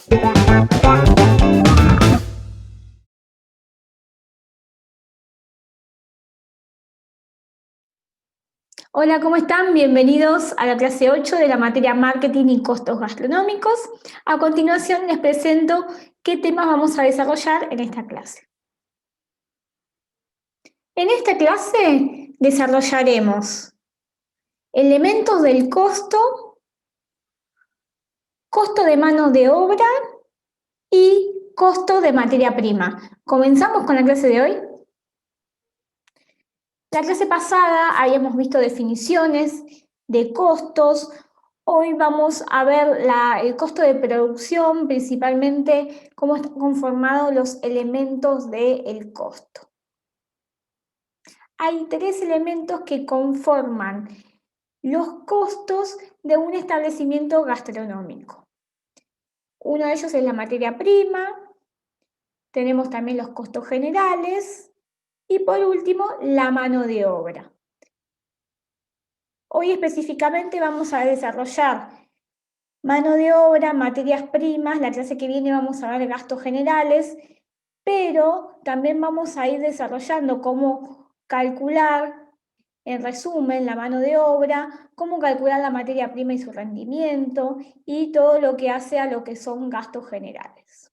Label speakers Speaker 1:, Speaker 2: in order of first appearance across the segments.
Speaker 1: Hola, ¿cómo están? Bienvenidos a la clase 8 de la materia Marketing y Costos Gastronómicos. A continuación les presento qué temas vamos a desarrollar en esta clase. En esta clase desarrollaremos elementos del costo, costo de mano de obra y costo de materia prima. ¿Comenzamos con la clase de hoy? La clase pasada habíamos visto definiciones de costos. Hoy vamos a ver el costo de producción, principalmente cómo están conformados los elementos del costo. Hay tres elementos que conforman los costos de un establecimiento gastronómico. Uno de ellos es la materia prima, tenemos también los costos generales y por último la mano de obra. Hoy específicamente vamos a desarrollar mano de obra, materias primas, la clase que viene vamos a ver gastos generales, pero también vamos a ir desarrollando cómo calcular, en resumen, la mano de obra, cómo calcular la materia prima y su rendimiento, y todo lo que hace a lo que son gastos generales.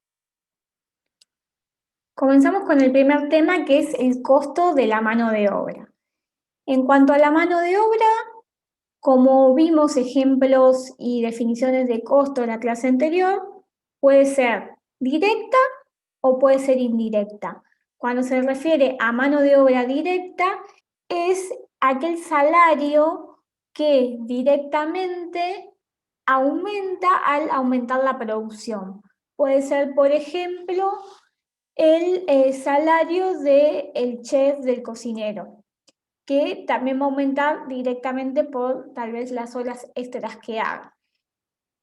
Speaker 1: Comenzamos con el primer tema, que es el costo de la mano de obra. En cuanto a la mano de obra, como vimos ejemplos y definiciones de costo en la clase anterior, puede ser directa o puede ser indirecta. Cuando se refiere a mano de obra directa, es aquel salario que directamente aumenta al aumentar la producción. Puede ser, por ejemplo, el salario del chef, del cocinero, que también va a aumentar directamente por tal vez las horas extras que haga.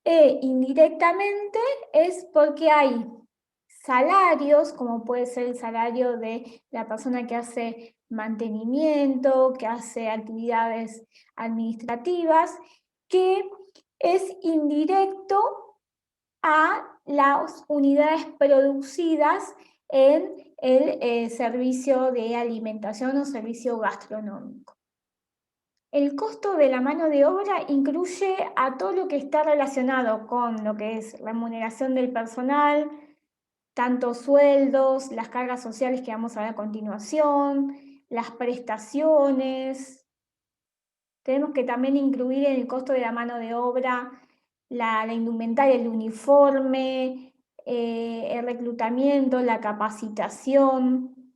Speaker 1: E indirectamente es porque hay salarios, como puede ser el salario de la persona que hace mantenimiento, que hace actividades administrativas, que es indirecto a las unidades producidas en el servicio de alimentación o servicio gastronómico. El costo de la mano de obra incluye a todo lo que está relacionado con lo que es remuneración del personal, tanto sueldos, las cargas sociales que vamos a ver a continuación, las prestaciones. Tenemos que también incluir en el costo de la mano de obra la indumentaria, el uniforme, el reclutamiento, la capacitación.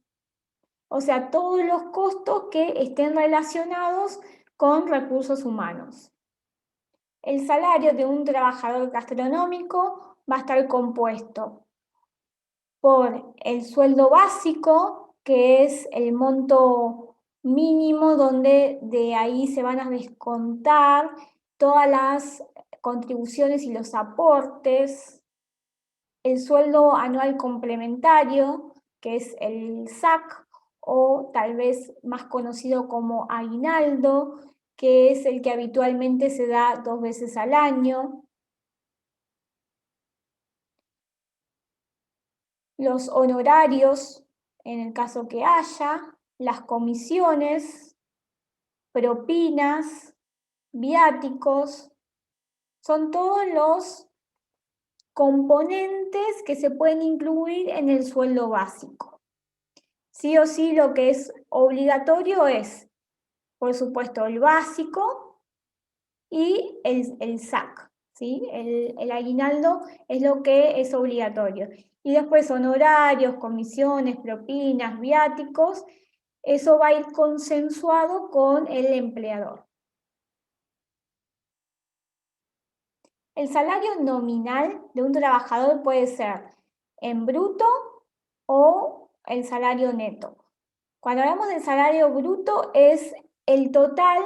Speaker 1: O sea, todos los costos que estén relacionados con recursos humanos. El salario de un trabajador gastronómico va a estar compuesto por el sueldo básico, que es el monto mínimo donde de ahí se van a descontar todas las contribuciones y los aportes, el sueldo anual complementario, que es el SAC, o tal vez más conocido como aguinaldo, que es el que habitualmente se da 2 veces al año. Los honorarios, en el caso que haya, las comisiones, propinas, viáticos, son todos los componentes que se pueden incluir en el sueldo básico. Sí o sí lo que es obligatorio es, por supuesto, el básico y el SAC, ¿sí? El aguinaldo es lo que es obligatorio. Y después honorarios, comisiones, propinas, viáticos, eso va a ir consensuado con el empleador. El salario nominal de un trabajador puede ser en bruto o el salario neto. Cuando hablamos del salario bruto es el total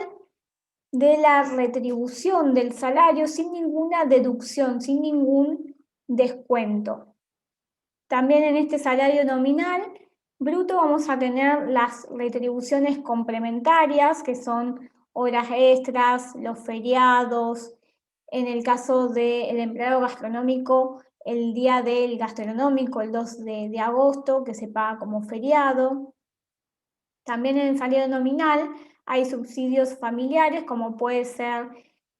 Speaker 1: de la retribución del salario sin ninguna deducción, sin ningún descuento. También en este salario nominal bruto vamos a tener las retribuciones complementarias, que son horas extras, los feriados. En el caso del empleado gastronómico, el día del gastronómico, el 2 de agosto, que se paga como feriado. También en el salario nominal hay subsidios familiares, como puede ser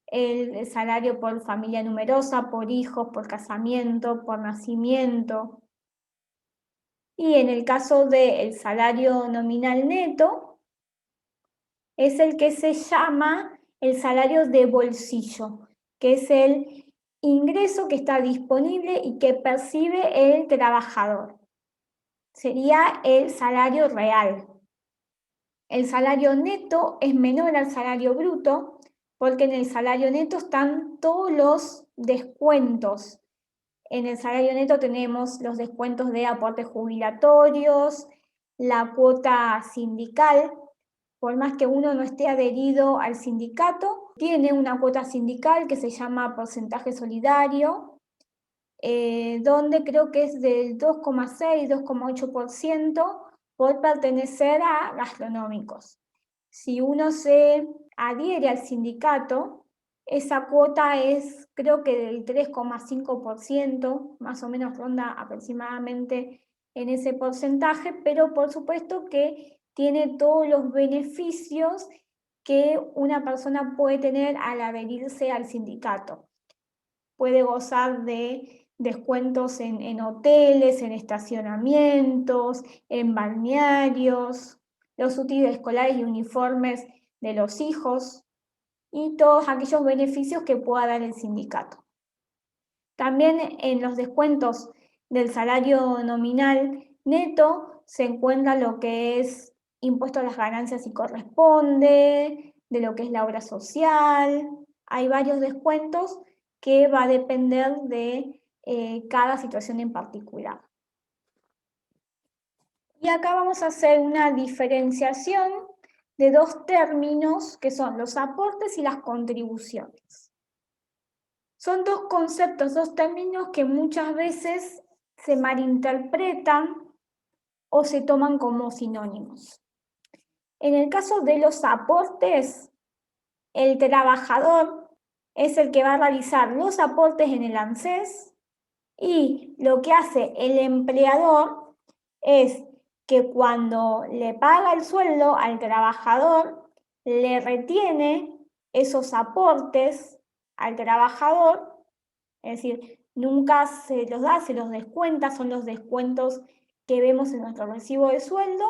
Speaker 1: el salario por familia numerosa, por hijos, por casamiento, por nacimiento. Y en el caso del salario nominal neto, es el que se llama el salario de bolsillo, que es el ingreso que está disponible y que percibe el trabajador. Sería el salario real. El salario neto es menor al salario bruto porque en el salario neto están todos los descuentos. En el salario neto tenemos los descuentos de aportes jubilatorios, la cuota sindical. Por más que uno no esté adherido al sindicato, tiene una cuota sindical que se llama porcentaje solidario, donde creo que es del 2,6, 2,8% por pertenecer a gastronómicos. Si uno se adhiere al sindicato, esa cuota es creo que del 3,5%, más o menos ronda aproximadamente en ese porcentaje, pero por supuesto que tiene todos los beneficios que una persona puede tener al adherirse al sindicato. Puede gozar de descuentos en hoteles, en estacionamientos, en balnearios, los útiles escolares y uniformes de los hijos y todos aquellos beneficios que pueda dar el sindicato. También en los descuentos del salario nominal neto se encuentra lo que es impuesto a las ganancias si corresponde, de lo que es la obra social. Hay varios descuentos que va a depender de cada situación en particular. Y acá vamos a hacer una diferenciación de dos términos que son los aportes y las contribuciones. Son dos conceptos, dos términos que muchas veces se malinterpretan o se toman como sinónimos. En el caso de los aportes, el trabajador es el que va a realizar los aportes en el ANSES y lo que hace el empleador es que cuando le paga el sueldo al trabajador, le retiene esos aportes al trabajador, es decir, nunca se los da, se los descuenta, son los descuentos que vemos en nuestro recibo de sueldo.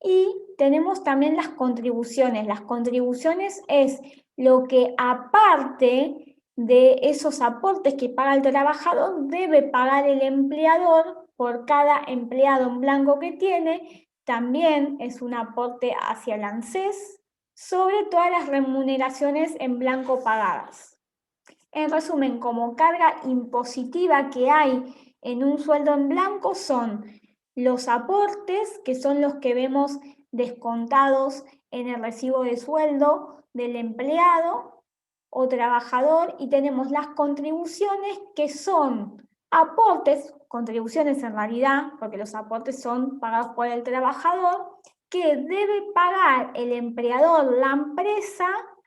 Speaker 1: Y tenemos también las contribuciones. Las contribuciones es lo que aparte de esos aportes que paga el trabajador, debe pagar el empleador por cada empleado en blanco que tiene. También es un aporte hacia el ANSES sobre todas las remuneraciones en blanco pagadas. En resumen, como carga impositiva que hay en un sueldo en blanco son los aportes, que son los que vemos descontados en el recibo de sueldo del empleado o trabajador, y tenemos las contribuciones, que son aportes, contribuciones en realidad, porque los aportes son pagados por el trabajador, que debe pagar el empleador, la empresa,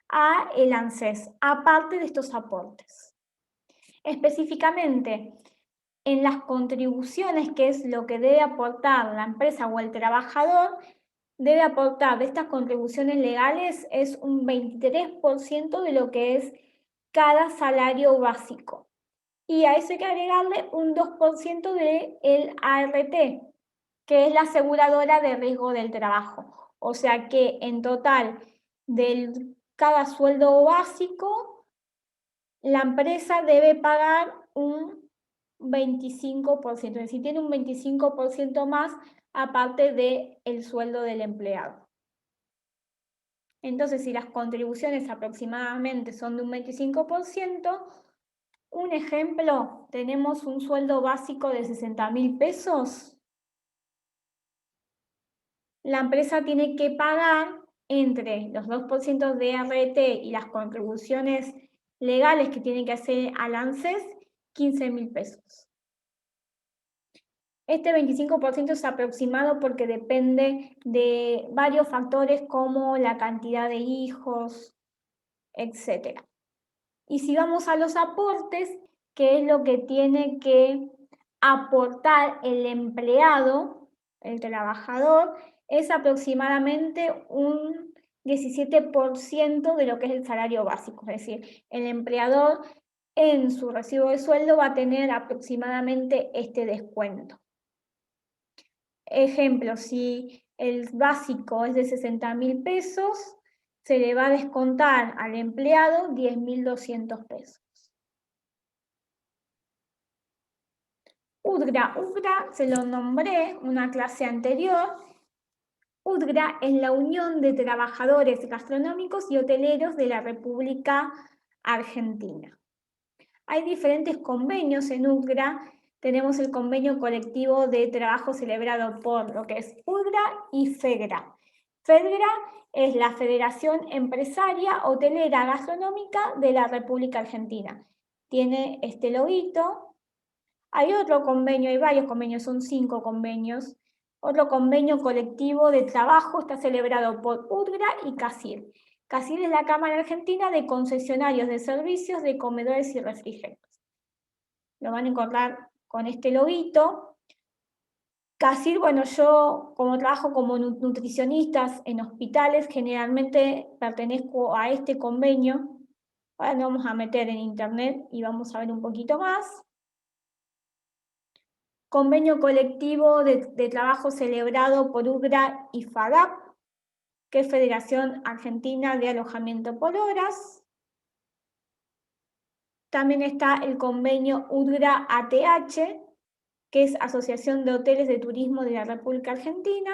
Speaker 1: a el ANSES, aparte de estos aportes. Específicamente, en las contribuciones, que es lo que debe aportar la empresa o el trabajador, debe aportar de estas contribuciones legales es un 23% de lo que es cada salario básico. Y a eso hay que agregarle un 2% del ART, que es la aseguradora de riesgo del trabajo. O sea que en total, del cada sueldo básico, la empresa debe pagar un 25%, es decir, tiene un 25% más aparte del sueldo del empleado. Entonces, si las contribuciones aproximadamente son de un 25%, un ejemplo, tenemos un sueldo básico de 60.000 pesos. La empresa tiene que pagar entre los 2% de RT y las contribuciones legales que tiene que hacer al ANSES, 15.000 pesos. Este 25% es aproximado porque depende de varios factores como la cantidad de hijos, etc. Y si vamos a los aportes, que es lo que tiene que aportar el empleado, el trabajador, es aproximadamente un 17% de lo que es el salario básico. Es decir, el empleador en su recibo de sueldo va a tener aproximadamente este descuento. Ejemplo, si el básico es de 60.000 pesos, se le va a descontar al empleado 10.200 pesos. UDGRA, se lo nombré en una clase anterior. UDGRA es la Unión de Trabajadores Gastronómicos y Hoteleros de la República Argentina. Hay diferentes convenios en UDGRA. Tenemos el convenio colectivo de trabajo celebrado por lo que es UDGRA y FEGRA. FEGRA es la Federación Empresaria Hotelera Gastronómica de la República Argentina. Tiene este loguito. Hay otro convenio, hay varios convenios, son 5 convenios. Otro convenio colectivo de trabajo está celebrado por UDGRA y CACIR. CACIR es la Cámara Argentina de Concesionarios de Servicios de Comedores y Refrigerios. Lo van a encontrar con este loguito. CACIR, bueno, yo como trabajo como nutricionista en hospitales, generalmente pertenezco a este convenio. Ahora nos vamos a meter en internet y vamos a ver un poquito más. Convenio colectivo de trabajo celebrado por UDGRA y FADAP, que es Federación Argentina de Alojamiento por Horas. También está el convenio UDGRA-ATH, que es Asociación de Hoteles de Turismo de la República Argentina.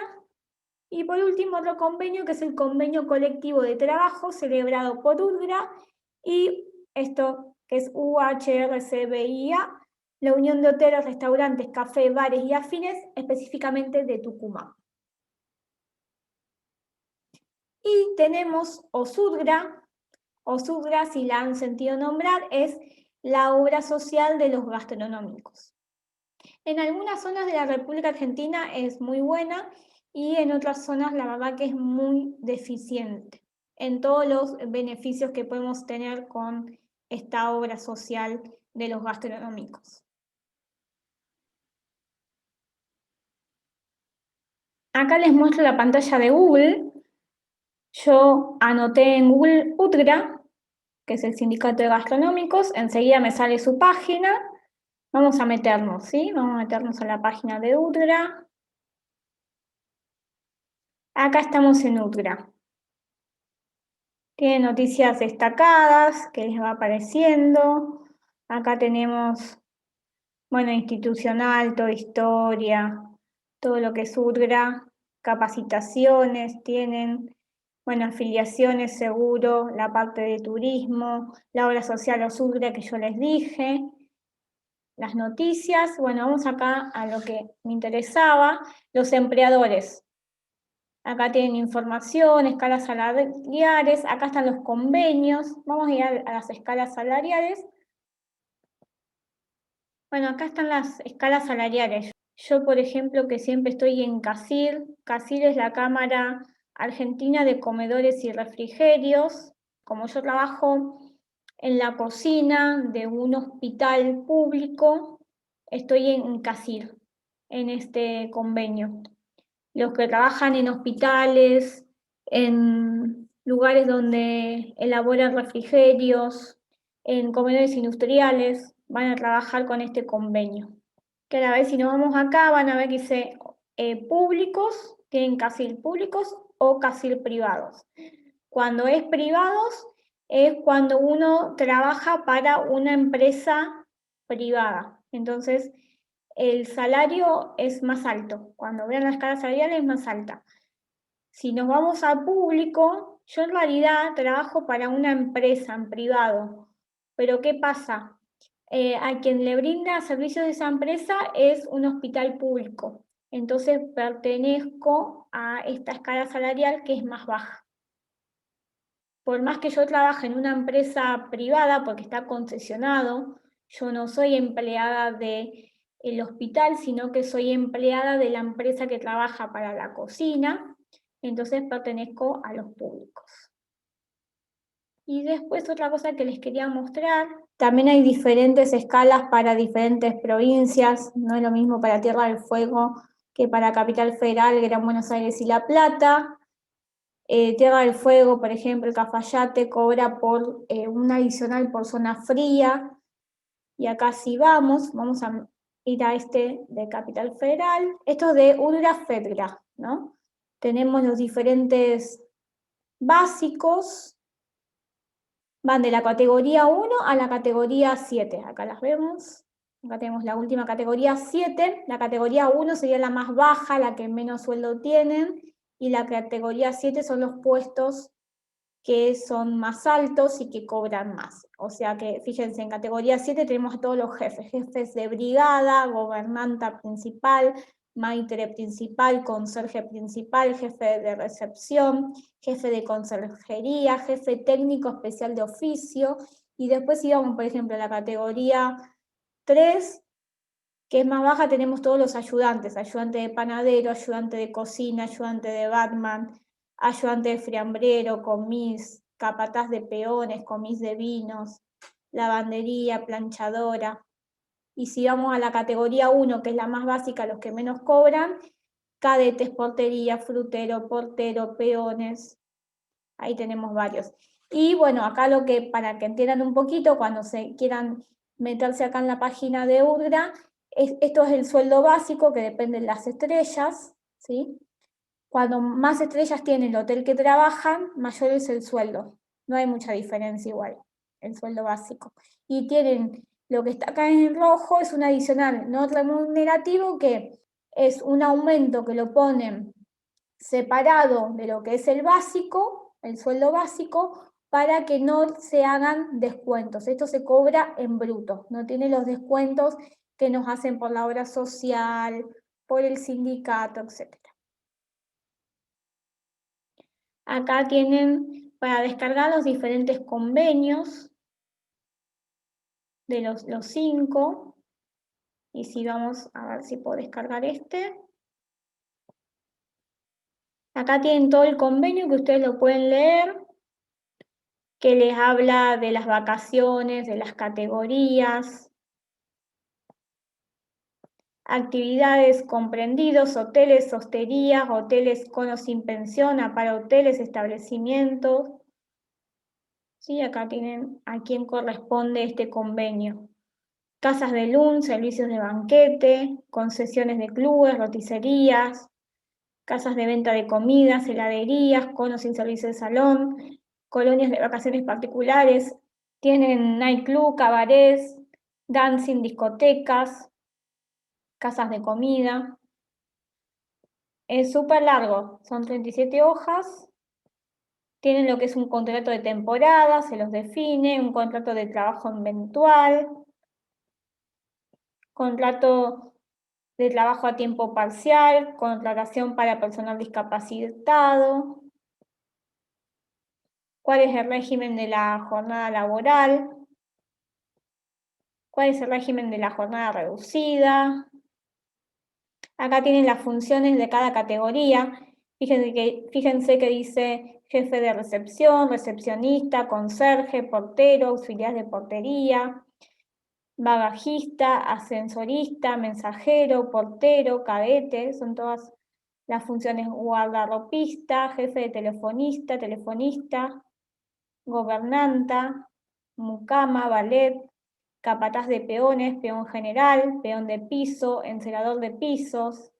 Speaker 1: Y por último, otro convenio, que es el convenio colectivo de trabajo celebrado por UDGRA y esto que es UHRCBIA, la Unión de Hoteles, Restaurantes, Cafés, Bares y Afines, específicamente de Tucumán. Y tenemos OSUDGRA. OSUDGRA, si la han sentido nombrar, es la obra social de los gastronómicos. En algunas zonas de la República Argentina es muy buena y en otras zonas la verdad que es muy deficiente en todos los beneficios que podemos tener con esta obra social de los gastronómicos. Acá les muestro la pantalla de Google. Yo anoté en Google UDGRA, que es el Sindicato de Gastronómicos, enseguida me sale su página. Vamos a meternos, ¿sí? Vamos a meternos a la página de UDGRA. Acá estamos en UDGRA. Tiene noticias destacadas que les va apareciendo. Acá tenemos, bueno, institucional, toda historia, todo lo que es UDGRA, capacitaciones, tienen, bueno, afiliaciones, seguro, la parte de turismo, la obra social o UDGRA que yo les dije, las noticias. Bueno, vamos acá a lo que me interesaba, los empleadores. Acá tienen información, escalas salariales, acá están los convenios. Vamos a ir a las escalas salariales. Bueno, acá están las escalas salariales. Yo, por ejemplo, que siempre estoy en CACIR. CACIR es la Cámara Argentina de Comedores y Refrigerios. Como yo trabajo en la cocina de un hospital público, estoy en CACIR, en este convenio. Los que trabajan en hospitales, en lugares donde elaboran refrigerios, en comedores industriales, van a trabajar con este convenio. Que a la vez, si nos vamos acá, van a ver que dice públicos, tienen CACIR públicos o CACIR privados. Cuando es privados, es cuando uno trabaja para una empresa privada. Entonces, el salario es más alto. Cuando vean la escala salarial es más alta. Si nos vamos al público, yo en realidad trabajo para una empresa en privado. Pero ¿qué pasa? A quien le brinda servicios de esa empresa es un hospital público. Entonces pertenezco a esta escala salarial que es más baja. Por más que yo trabaje en una empresa privada, porque está concesionado, yo no soy empleada del hospital, sino que soy empleada de la empresa que trabaja para la cocina, entonces pertenezco a los públicos. Y después otra cosa que les quería mostrar, también hay diferentes escalas para diferentes provincias, no es lo mismo para Tierra del Fuego que para Capital Federal, Gran Buenos Aires y La Plata. Tierra del Fuego, por ejemplo, el Cafayate cobra por un adicional por zona fría, y acá sí vamos a ir a este de Capital Federal. Esto es de Ultra Fedra, ¿no? Tenemos los diferentes básicos, van de la categoría 1 a la categoría 7. Acá las vemos. Acá tenemos la última categoría 7. La categoría 1 sería la más baja, la que menos sueldo tienen. Y la categoría 7 son los puestos que son más altos y que cobran más. O sea que, fíjense, en categoría 7 tenemos a todos los jefes. Jefes de brigada, gobernanta principal, maitre principal, conserje principal, jefe de recepción, jefe de conserjería, jefe técnico especial de oficio. Y después si vamos, por ejemplo, a la categoría 3, que es más baja, tenemos todos los ayudantes, ayudante de panadero, ayudante de cocina, ayudante de barman, ayudante de fiambrero, comis, capataz de peones, comis de vinos, lavandería, planchadora. Y si vamos a la categoría 1, que es la más básica, los que menos cobran, cadetes, portería, frutero, portero, peones, ahí tenemos varios. Y bueno, acá lo que, para que entiendan un poquito, cuando se quieran meterse acá en la página de UDGRA, esto es el sueldo básico, que depende de las estrellas, ¿sí? Cuando más estrellas tiene el hotel que trabajan, mayor es el sueldo. No hay mucha diferencia igual, el sueldo básico. Y tienen, lo que está acá en rojo es un adicional no remunerativo, que es un aumento que lo ponen separado de lo que es el básico, el sueldo básico, para que no se hagan descuentos. Esto se cobra en bruto, no tiene los descuentos que nos hacen por la obra social, por el sindicato, etc. Acá tienen para descargar los diferentes convenios de los 5. Y si vamos a ver si puedo descargar este. Acá tienen todo el convenio que ustedes lo pueden leer, que les habla de las vacaciones, de las categorías, actividades comprendidos, hoteles, hosterías, hoteles con o sin pensión, para hoteles, establecimientos. ¿Sí? Acá tienen a quién corresponde este convenio. Casas de lunch, servicios de banquete, concesiones de clubes, roticerías, casas de venta de comidas, heladerías, con o sin servicio de salón, colonias de vacaciones particulares, tienen nightclub, cabarets, dancing, discotecas, casas de comida. Es súper largo, son 37 hojas. Tienen lo que es un contrato de temporada, se los define, un contrato de trabajo eventual, contrato de trabajo a tiempo parcial, contratación para personal discapacitado, cuál es el régimen de la jornada laboral, cuál es el régimen de la jornada reducida. Acá tienen las funciones de cada categoría. Fíjense que dice jefe de recepción, recepcionista, conserje, portero, auxiliar de portería, bagajista, ascensorista, mensajero, portero, cadete, son todas las funciones. Guardarropista, jefe de telefonista, telefonista, gobernanta, mucama, ballet, capataz de peones, peón general, peón de piso, encerador de pisos,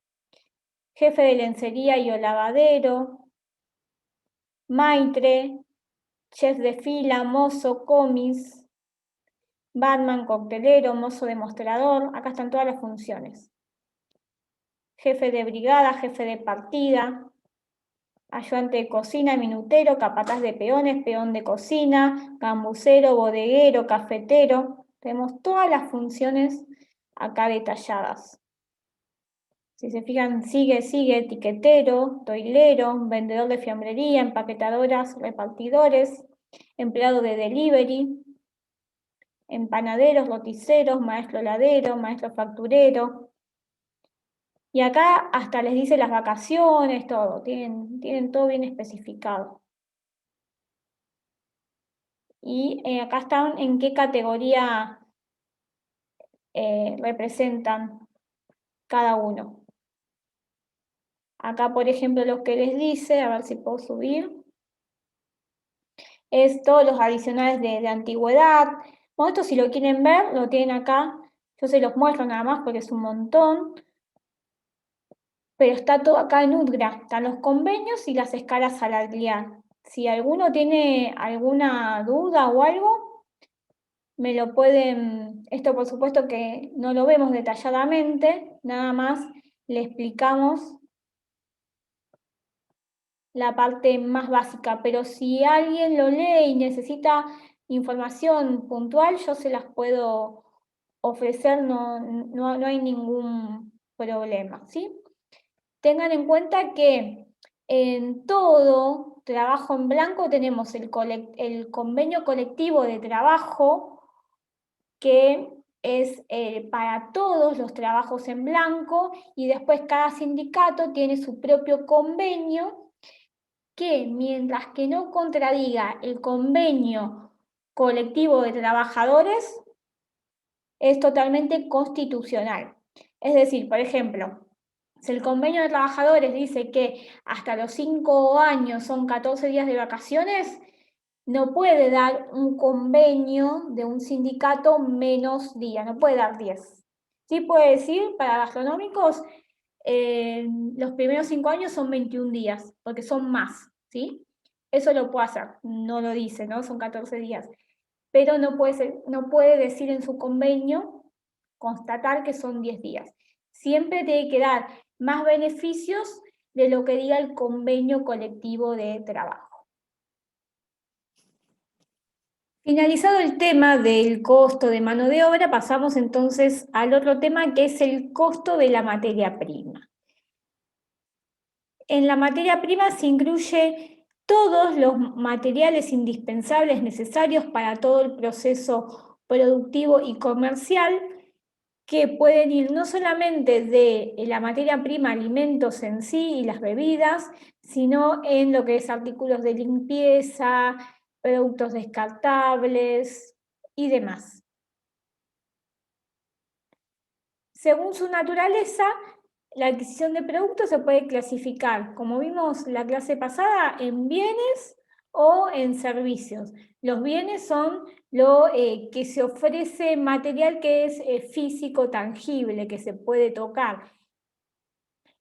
Speaker 1: jefe de lencería y o lavadero, maitre, chef de fila, mozo, comis, barman, coctelero, mozo demostrador. Acá están todas las funciones. Jefe de brigada, jefe de partida, ayudante de cocina, minutero, capataz de peones, peón de cocina, gambucero, bodeguero, cafetero. Tenemos todas las funciones acá detalladas. Si se fijan, sigue, etiquetero, toilero, vendedor de fiambrería, empaquetadoras, repartidores, empleado de delivery, empanaderos, roticeros, maestro heladero, maestro facturero. Y acá hasta les dice las vacaciones, todo, tienen todo bien especificado. y acá están en qué categoría representan cada uno. Acá, por ejemplo, los que les dice, a ver si puedo subir, es todos los adicionales de antigüedad. Bueno, esto si lo quieren ver, lo tienen acá. Yo se los muestro nada más porque es un montón. Pero está todo acá en UDGRA, están los convenios y las escalas salariales. Si alguno tiene alguna duda o algo, me lo pueden, esto por supuesto que no lo vemos detalladamente, nada más le explicamos la parte más básica, pero si alguien lo lee y necesita información puntual, yo se las puedo ofrecer, no hay ningún problema, ¿sí? Tengan en cuenta que en todo trabajo en blanco tenemos el convenio colectivo de trabajo, que es para todos los trabajos en blanco, y después cada sindicato tiene su propio convenio que, mientras que no contradiga el convenio colectivo de trabajadores, es totalmente constitucional. Es decir, por ejemplo, si el convenio de trabajadores dice que hasta los 5 años son 14 días de vacaciones, no puede dar un convenio de un sindicato menos días, no puede dar 10. Sí puede decir, para gastronómicos, los primeros 5 años son 21 días, porque son más, ¿sí? Eso lo puede hacer, no lo dice, ¿no? Son 14 días. Pero no puede decir en su convenio, constatar que son 10 días. Siempre tiene que dar más beneficios de lo que diga el convenio colectivo de trabajo. Finalizado el tema del costo de mano de obra, pasamos entonces al otro tema, que es el costo de la materia prima. En la materia prima se incluye todos los materiales indispensables necesarios para todo el proceso productivo y comercial, que pueden ir no solamente de la materia prima, alimentos en sí y las bebidas, sino en lo que es artículos de limpieza, productos descartables y demás. Según su naturaleza, la adquisición de productos se puede clasificar, como vimos la clase pasada, en bienes o en servicios. Los bienes son lo que se ofrece, material que es físico, tangible, que se puede tocar.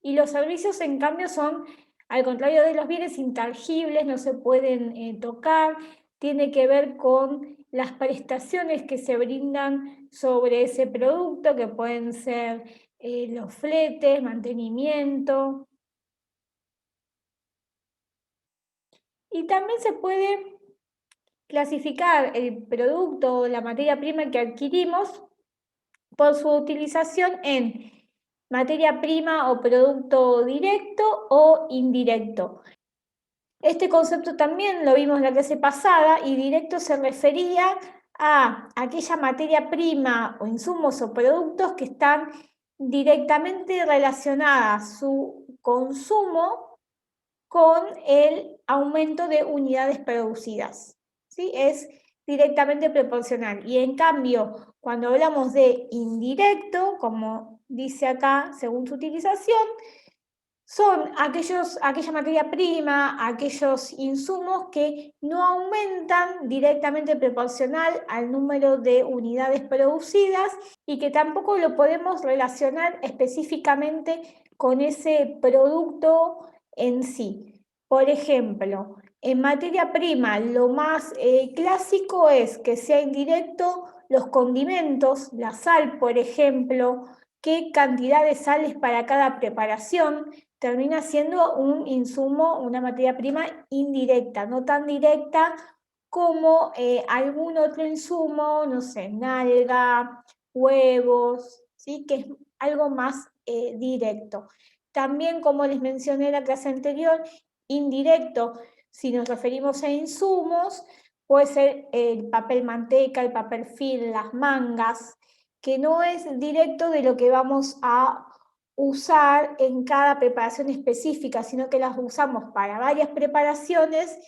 Speaker 1: Y los servicios, en cambio, son, al contrario de los bienes, intangibles, no se pueden tocar, tiene que ver con las prestaciones que se brindan sobre ese producto, que pueden ser los fletes, mantenimiento. Y también se puede clasificar el producto o la materia prima que adquirimos por su utilización en materia prima o producto directo o indirecto. Este concepto también lo vimos en la clase pasada, y directo se refería a aquella materia prima o insumos o productos que están directamente relacionadas su consumo con el aumento de unidades producidas, ¿sí? Es directamente proporcional. Y en cambio, cuando hablamos de indirecto, como dice acá, según su utilización, son aquella materia prima, aquellos insumos que no aumentan directamente proporcional al número de unidades producidas, y que tampoco lo podemos relacionar específicamente con ese producto en sí. Por ejemplo, en materia prima, lo más clásico es que sea indirecto los condimentos, la sal, por ejemplo, qué cantidad de sales para cada preparación, termina siendo un insumo, una materia prima indirecta, no tan directa como algún otro insumo, no sé, nalga, huevos, ¿sí? Que es algo más directo. También, como les mencioné en la clase anterior, indirecto, si nos referimos a insumos, puede ser el papel manteca, el papel film, las mangas, que no es directo de lo que vamos a usar en cada preparación específica, sino que las usamos para varias preparaciones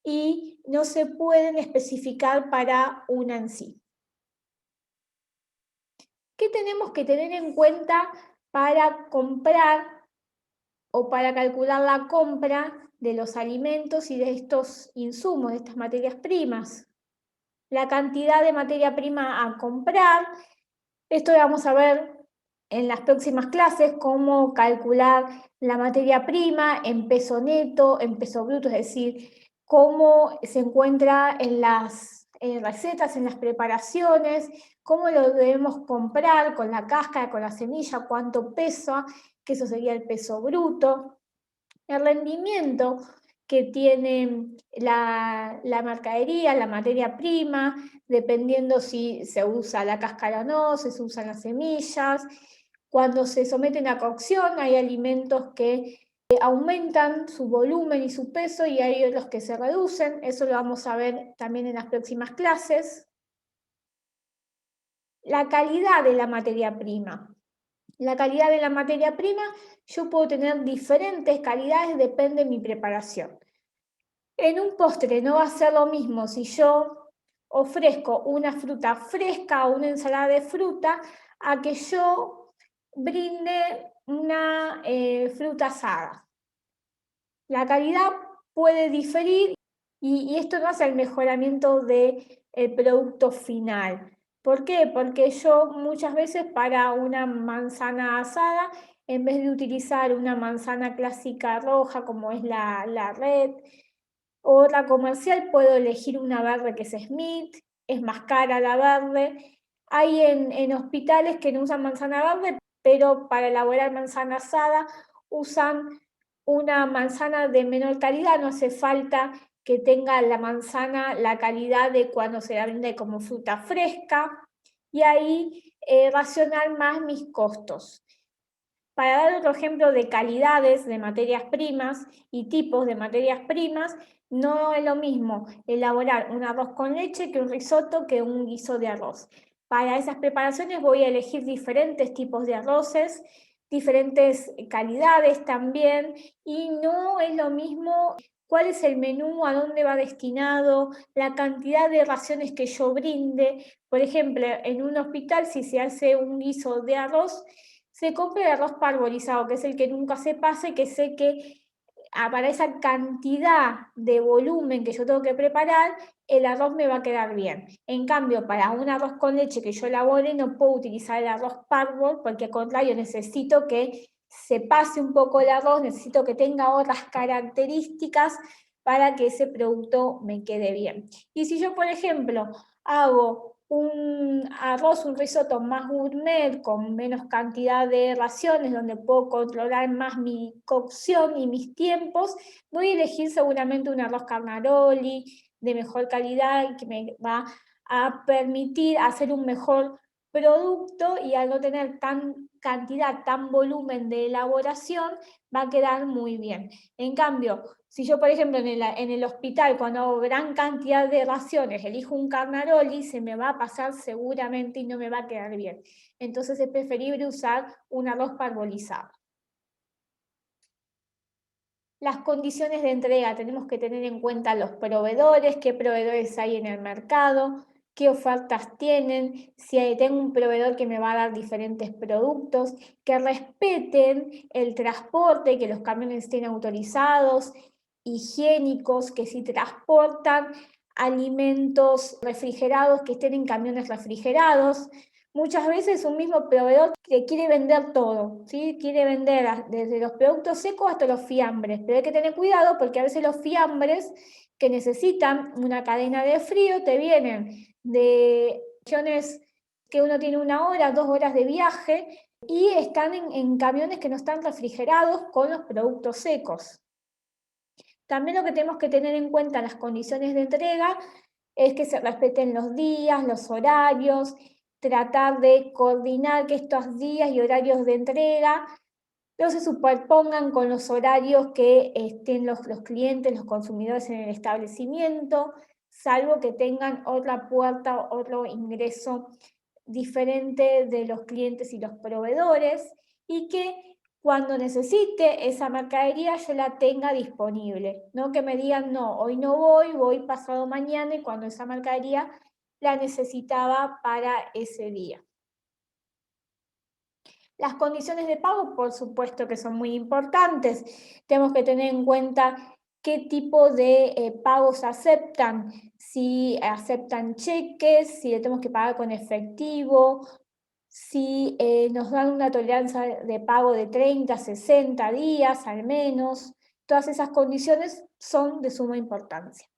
Speaker 1: y no se pueden especificar para una en sí. ¿Qué tenemos que tener en cuenta para comprar o para calcular la compra de los alimentos y de estos insumos, de estas materias primas? La cantidad de materia prima a comprar. Esto lo vamos a ver en las próximas clases, cómo calcular la materia prima en peso neto, en peso bruto, es decir, cómo se encuentra en las recetas, en las preparaciones, cómo lo debemos comprar con la cáscara, con la semilla, cuánto pesa, que eso sería el peso bruto. El rendimiento que tiene la mercadería, la materia prima, dependiendo si se usa la cáscara o no, si se usan las semillas. Cuando se someten a cocción hay alimentos que aumentan su volumen y su peso y hay otros que se reducen. Eso lo vamos a ver también en las próximas clases. La calidad de la materia prima. La calidad de la materia prima, yo puedo tener diferentes calidades, depende de mi preparación. En un postre no va a ser lo mismo si yo ofrezco una fruta fresca o una ensalada de fruta a que yo brinde una fruta asada. La calidad puede diferir y esto no hace el mejoramiento del producto final. ¿Por qué? Porque yo muchas veces para una manzana asada, en vez de utilizar una manzana clásica roja como es la red, otra comercial, puedo elegir una verde que es Smith, es más cara la verde. Hay en hospitales que no usan manzana verde, pero para elaborar manzana asada usan una manzana de menor calidad, no hace falta que tenga la manzana la calidad de cuando se la vende como fruta fresca, y ahí racionar más mis costos. Para dar otro ejemplo de calidades de materias primas y tipos de materias primas, no es lo mismo elaborar un arroz con leche que un risotto que un guiso de arroz. Para esas preparaciones voy a elegir diferentes tipos de arroces, diferentes calidades también, y no es lo mismo cuál es el menú, a dónde va destinado, la cantidad de raciones que yo brinde. Por ejemplo, en un hospital, si se hace un guiso de arroz, se compra el arroz parbolizado, que es el que nunca se pasa y que sé que para esa cantidad de volumen que yo tengo que preparar, el arroz me va a quedar bien. En cambio, para un arroz con leche que yo elabore, no puedo utilizar el arroz parbol, porque al contrario, necesito que se pase un poco el arroz, necesito que tenga otras características para que ese producto me quede bien. Y si yo, por ejemplo, hago un arroz, un risotto más gourmet, con menos cantidad de raciones, donde puedo controlar más mi cocción y mis tiempos, voy a elegir seguramente un arroz carnaroli de mejor calidad y que me va a permitir hacer un mejor producto, y al no tener tan cantidad, tan volumen de elaboración, va a quedar muy bien. En cambio, si yo, por ejemplo, en el hospital, cuando hago gran cantidad de raciones, elijo un carnaroli, se me va a pasar seguramente y no me va a quedar bien. Entonces es preferible usar un arroz parbolizado. Las condiciones de entrega, tenemos que tener en cuenta los proveedores, qué proveedores hay en el mercado, qué ofertas tienen, si tengo un proveedor que me va a dar diferentes productos, que respeten el transporte, que los camiones estén autorizados, higiénicos, que si transportan alimentos refrigerados, que estén en camiones refrigerados. Muchas veces un mismo proveedor que quiere vender todo, ¿sí? Quiere vender desde los productos secos hasta los fiambres, pero hay que tener cuidado porque a veces los fiambres que necesitan una cadena de frío te vienen de regiones que uno tiene 1 hora, 2 horas de viaje, y están en camiones que no están refrigerados con los productos secos. También lo que tenemos que tener en cuenta en las condiciones de entrega es que se respeten los días, los horarios, tratar de coordinar que estos días y horarios de entrega no se superpongan con los horarios que estén los clientes, los consumidores en el establecimiento, salvo que tengan otra puerta, otro ingreso diferente de los clientes y los proveedores, y que cuando necesite esa mercadería yo la tenga disponible, no que me digan, no, hoy no voy, voy pasado mañana y cuando esa mercadería la necesitaba para ese día. Las condiciones de pago, por supuesto que son muy importantes. Tenemos que tener en cuenta qué tipo de pagos aceptan, si aceptan cheques, si le tenemos que pagar con efectivo, si nos dan una tolerancia de pago de 30, 60 días al menos. Todas esas condiciones son de suma importancia.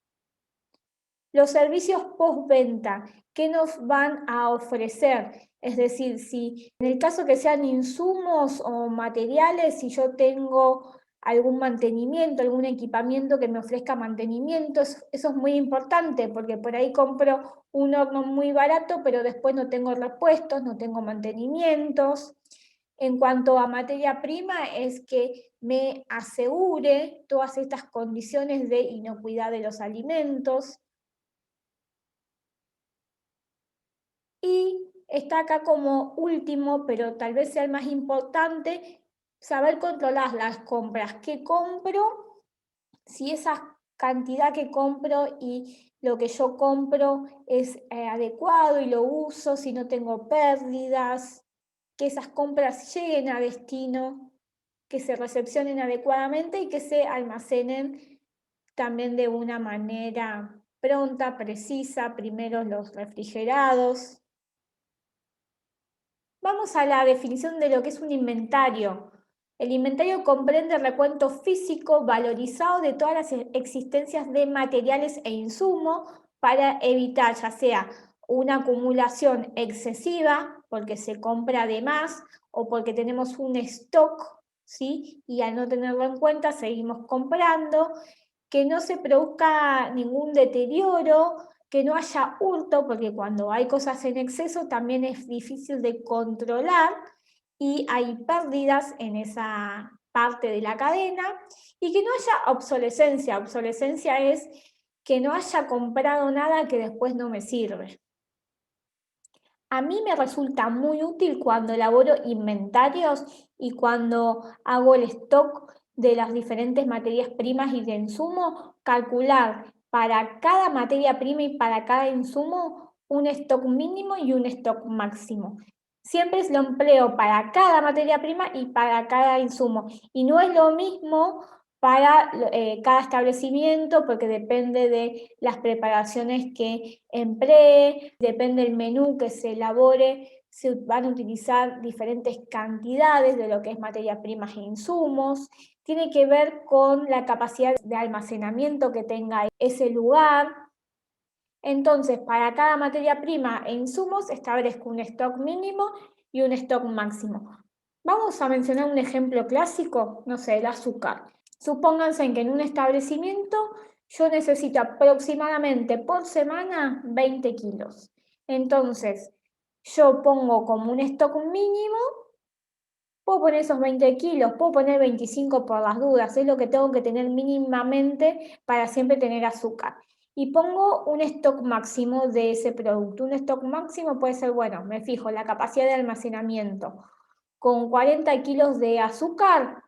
Speaker 1: Los servicios postventa, ¿qué nos van a ofrecer? Es decir, si en el caso que sean insumos o materiales, si yo tengo algún mantenimiento, algún equipamiento que me ofrezca mantenimiento, eso es muy importante porque por ahí compro un horno muy barato, pero después no tengo repuestos, no tengo mantenimientos. En cuanto a materia prima, es que me asegure todas estas condiciones de inocuidad de los alimentos. Y está acá como último, pero tal vez sea el más importante, saber controlar las compras. ¿Qué compro? Si esa cantidad que compro y lo que yo compro es adecuado y lo uso, si no tengo pérdidas, que esas compras lleguen a destino, que se recepcionen adecuadamente y que se almacenen también de una manera pronta, precisa, primero los refrigerados. Vamos a la definición de lo que es un inventario. El inventario comprende el recuento físico valorizado de todas las existencias de materiales e insumos para evitar ya sea una acumulación excesiva, porque se compra de más o porque tenemos un stock, ¿sí? Y al no tenerlo en cuenta seguimos comprando, que no se produzca ningún deterioro, que no haya hurto, porque cuando hay cosas en exceso también es difícil de controlar y hay pérdidas en esa parte de la cadena, y que no haya obsolescencia. Obsolescencia es que no haya comprado nada que después no me sirve. A mí me resulta muy útil cuando elaboro inventarios y cuando hago el stock de las diferentes materias primas y de insumo, calcular para cada materia prima y para cada insumo un stock mínimo y un stock máximo. Siempre lo empleo para cada materia prima y para cada insumo. Y no es lo mismo para cada establecimiento, porque depende de las preparaciones que emplee, depende del menú que se elabore, se van a utilizar diferentes cantidades de lo que es materia prima e insumos, tiene que ver con la capacidad de almacenamiento que tenga ese lugar. Entonces, para cada materia prima e insumos establezco un stock mínimo y un stock máximo. Vamos a mencionar un ejemplo clásico, no sé, el azúcar. Supónganse que en un establecimiento yo necesito aproximadamente por semana 20 kilos. Entonces, yo pongo como un stock mínimo, puedo poner esos 20 kilos, puedo poner 25 por las dudas, es lo que tengo que tener mínimamente para siempre tener azúcar. Y pongo un stock máximo de ese producto. Un stock máximo puede ser, bueno, me fijo la capacidad de almacenamiento. Con 40 kilos de azúcar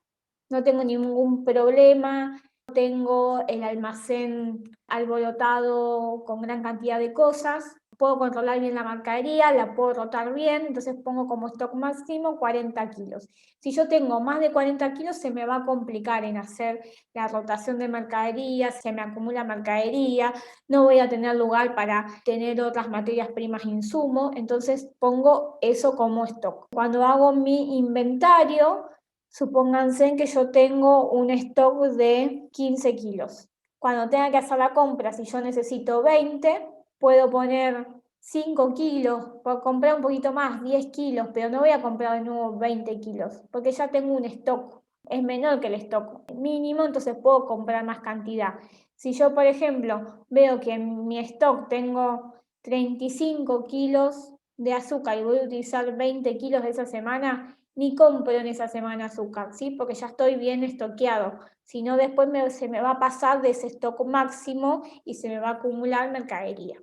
Speaker 1: no tengo ningún problema, no tengo el almacén alborotado con gran cantidad de cosas, puedo controlar bien la mercadería, la puedo rotar bien, entonces pongo como stock máximo 40 kilos. Si yo tengo más de 40 kilos, se me va a complicar en hacer la rotación de mercadería, se me acumula mercadería, no voy a tener lugar para tener otras materias primas e insumos, entonces pongo eso como stock. Cuando hago mi inventario, supónganse que yo tengo un stock de 15 kilos. Cuando tenga que hacer la compra, si yo necesito 20, puedo poner 5 kilos, puedo comprar un poquito más, 10 kilos, pero no voy a comprar de nuevo 20 kilos, porque ya tengo un stock, es menor que el stock mínimo, entonces puedo comprar más cantidad. Si yo, por ejemplo, veo que en mi stock tengo 35 kilos de azúcar y voy a utilizar 20 kilos de esa semana, ni compro en esa semana azúcar, ¿sí? Porque ya estoy bien estoqueado. Si no, después se me va a pasar de ese stock máximo y se me va a acumular mercadería.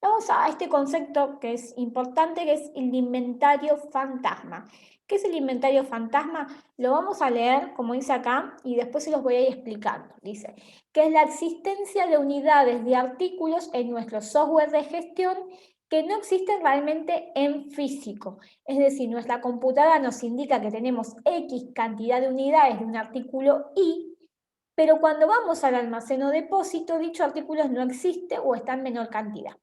Speaker 1: Vamos a este concepto que es importante, que es el inventario fantasma. ¿Qué es el inventario fantasma? Lo vamos a leer, como dice acá, y después se los voy a ir explicando. Dice que es la existencia de unidades de artículos en nuestro software de gestión que no existen realmente en físico. Es decir, nuestra computadora nos indica que tenemos X cantidad de unidades de un artículo Y, pero cuando vamos al almacén o depósito, dicho artículo no existe o está en menor cantidad.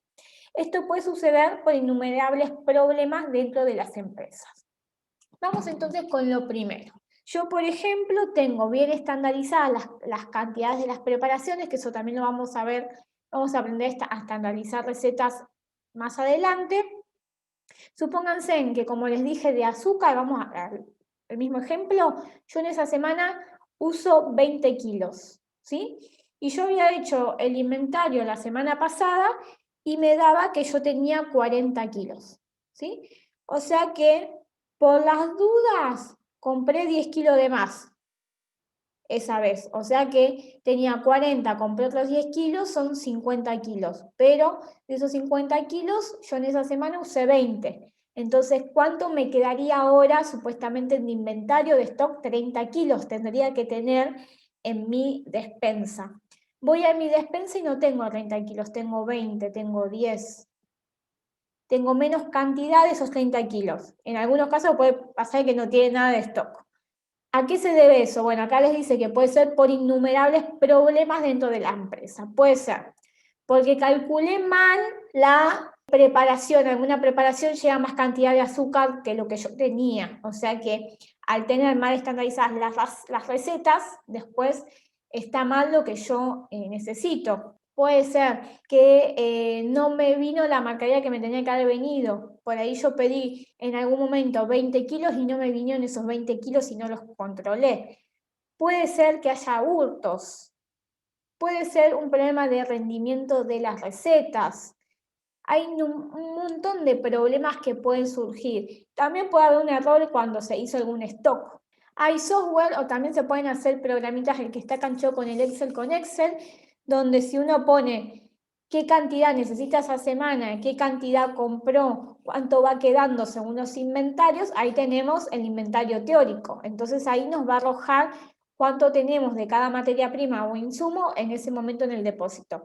Speaker 1: Esto puede suceder por innumerables problemas dentro de las empresas. Vamos entonces con lo primero. Yo, por ejemplo, tengo bien estandarizadas las cantidades de las preparaciones, que eso también lo vamos a ver, vamos a aprender a estandarizar recetas más adelante. Supónganse en que, como les dije, de azúcar, vamos a ver el mismo ejemplo, yo en esa semana uso 20 kilos, ¿sí? Y yo había hecho el inventario la semana pasada y me daba que yo tenía 40 kilos, ¿sí? O sea que, por las dudas, compré 10 kilos de más esa vez. O sea que tenía 40, compré otros 10 kilos, son 50 kilos. Pero de esos 50 kilos, yo en esa semana usé 20. Entonces, ¿cuánto me quedaría ahora supuestamente en mi inventario de stock? 30 kilos tendría que tener en mi despensa. Voy a mi despensa y no tengo 30 kilos, tengo 20, tengo 10. Tengo menos cantidad de esos 30 kilos. En algunos casos puede pasar que no tiene nada de stock. ¿A qué se debe eso? Bueno, acá les dice que puede ser por innumerables problemas dentro de la empresa. Puede ser porque calculé mal la preparación, alguna preparación lleva más cantidad de azúcar que lo que yo tenía. O sea que al tener mal estandarizadas las recetas, después está mal lo que yo necesito. Puede ser que no me vino la marcaría que me tenía que haber venido. Por ahí yo pedí en algún momento 20 kilos y no me vinieron esos 20 kilos y no los controlé. Puede ser que haya hurtos. Puede ser un problema de rendimiento de las recetas. Hay un montón de problemas que pueden surgir. También puede haber un error cuando se hizo algún stock. Hay software o también se pueden hacer programitas, el que está canchado con el Excel, con Excel, donde si uno pone qué cantidad necesita esa semana, qué cantidad compró, cuánto va quedando según los inventarios, ahí tenemos el inventario teórico. Entonces ahí nos va a arrojar cuánto tenemos de cada materia prima o insumo en ese momento en el depósito.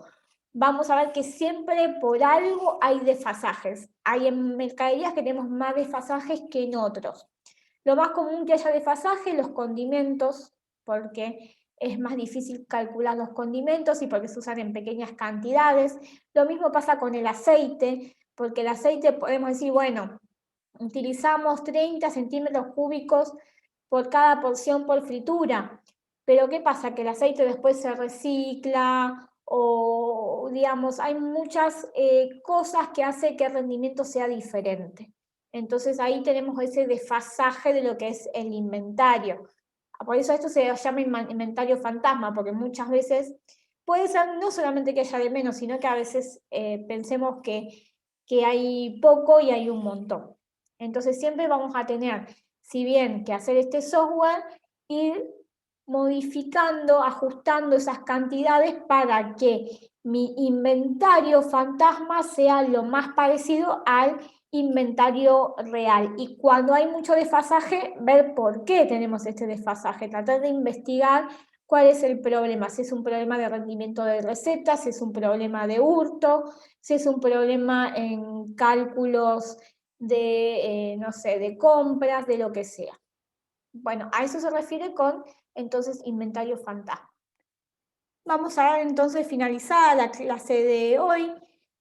Speaker 1: Vamos a ver que siempre por algo hay desfasajes. Hay en mercaderías que tenemos más desfasajes que en otros. Lo más común que haya desfasaje, los condimentos, porque es más difícil calcular los condimentos y porque se usan en pequeñas cantidades. Lo mismo pasa con el aceite, porque el aceite podemos decir, bueno, utilizamos 30 centímetros cúbicos por cada porción por fritura, pero ¿qué pasa? Que el aceite después se recicla o, digamos, hay muchas cosas que hacen que el rendimiento sea diferente. Entonces ahí tenemos ese desfasaje de lo que es el inventario. Por eso esto se llama inventario fantasma, porque muchas veces puede ser no solamente que haya de menos, sino que a veces pensemos que hay poco y hay un montón. Entonces siempre vamos a tener, si bien que hacer este software, ir modificando, ajustando esas cantidades para que mi inventario fantasma sea lo más parecido al inventario real. Y cuando hay mucho desfasaje, ver por qué tenemos este desfasaje, tratar de investigar cuál es el problema, si es un problema de rendimiento de recetas, si es un problema de hurto, si es un problema en cálculos de, no sé, de compras, de lo que sea. Bueno, a eso se refiere con, entonces, inventario fantasma. Vamos a ver entonces finalizada la clase de hoy.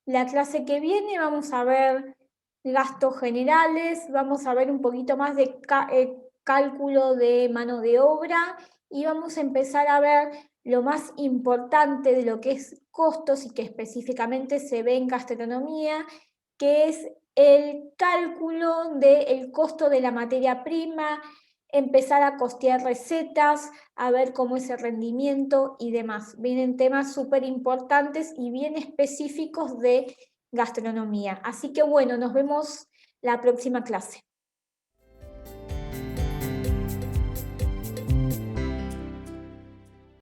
Speaker 1: La clase que viene vamos a ver gastos generales, vamos a ver un poquito más de cálculo de mano de obra y vamos a empezar a ver lo más importante de lo que es costos y que específicamente se ve en gastronomía, que es el cálculo del costo de la materia prima, empezar a costear recetas, a ver cómo es el rendimiento y demás. Vienen temas súper importantes y bien específicos de gastronomía. Así que bueno, nos vemos la próxima clase.